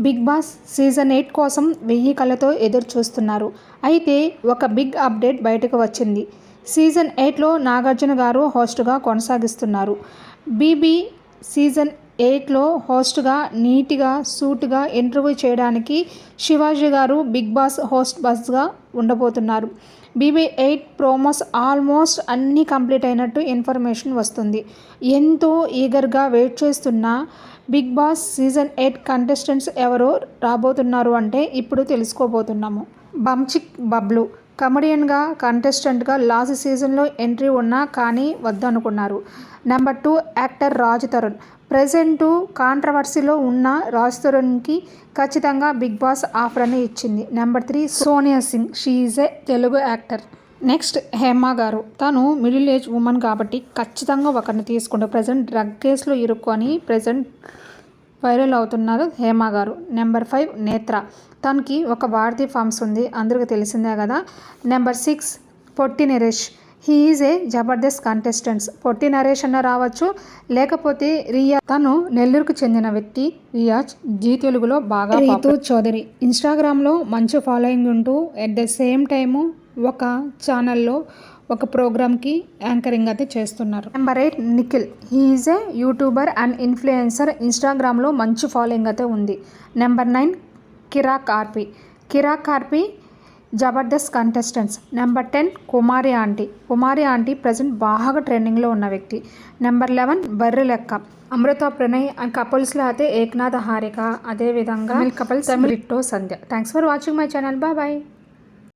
Big boss season 8 కోసం 1000 కళ్ళతో ఎదురు చూస్తున్నారు. అయితే ఒక బిగ్ అప్డేట్ బయటకు వచ్చింది. సీజన్ 8లో నాగార్జున గారు హోస్ట్గా కొనసాగిస్తున్నారు. బీబీ సీజన్ 8లో హోస్ట్గా నీట్గా సూటిగా ఇంటర్వ్యూ చేయడానికి శివాజీ గారు బిగ్ బాస్ హోస్ట్ బస్గా ఉండబోతున్నారు. బీబీ 8 ప్రోమోస్ ఆల్మోస్ట్ అన్నీ కంప్లీట్ అయినట్టు ఇన్ఫర్మేషన్ వస్తుంది. ఎంతో ఈగర్గా వెయిట్ చేస్తున్న బిగ్ బాస్ సీజన్ 8 కంటెస్టెంట్స్ ఎవరో రాబోతున్నారు అంటే ఇప్పుడు తెలుసుకోబోతున్నాము. బంచిక్ బబ్లు కమెడియన్గా కంటెస్టెంట్గా లాస్ట్ సీజన్లో ఎంట్రీ ఉన్నా కానీ వద్దనుకున్నారు. Number 2 actor Raj Tarun. Present కాంట్రవర్సీలో ఉన్న రాజ్ తరుణ్కి ఖచ్చితంగా బిగ్ బాస్ ఆఫర్ అని ఇచ్చింది. Number 3 Sonia Singh. She is a Telugu actor. Next Hema గారు. తను మిడిల్ ఏజ్ ఉమెన్ కాబట్టి ఖచ్చితంగా ఒకరిని తీసుకుంటారు. ప్రజెంట్ డ్రగ్ కేసులో ఇరుక్కొని ప్రజెంట్ వైరల్ అవుతున్నారు హేమ గారు. నెంబర్ 5 నేత్ర. తనకి ఒక భారతీయ ఫార్మ్స్ ఉంది, అందరికీ తెలిసిందే కదా. Number 6 Potti Naresh. He is a Jabardasth contestants. Potti Naresh అన్న రావచ్చు, లేకపోతే రియాజ్. తను నెల్లూరుకు చెందిన వ్యక్తి. రియాజ్ జీ తెలుగులో బాగా రీతూ చౌదరి. ఇన్స్టాగ్రామ్లో మంచి ఫాలోయింగ్ ఉంటూ ఎట్ ద సేమ్ టైము ఒక ఛానల్లో ఒక ప్రోగ్రామ్కి యాంకరింగ్ అయితే చేస్తున్నారు. Number 8 Nikhil. He is A YouTuber and influencer. ఇన్స్టాగ్రామ్లో మంచి ఫాలోయింగ్ అయితే ఉంది. నెంబర్ 9 కిరాక్ ఆర్పి. కిరాక్ ఆర్పి జబర్దస్త్ కంటెస్టెంట్స్. నెంబర్ 10 కుమారి ఆంటీ. కుమారి ఆంటీ ప్రజెంట్ బాగా ట్రెండింగ్లో ఉన్న వ్యక్తి. నెంబర్ 11 బర్రె లెక్క. అమృత ప్రణయ్ అండ్ కపుల్స్లో అయితే ఏక్నాథ్ హారిక, అదేవిధంగా couples Ritto Sandhya. Thanks for watching my channel. Bye bye.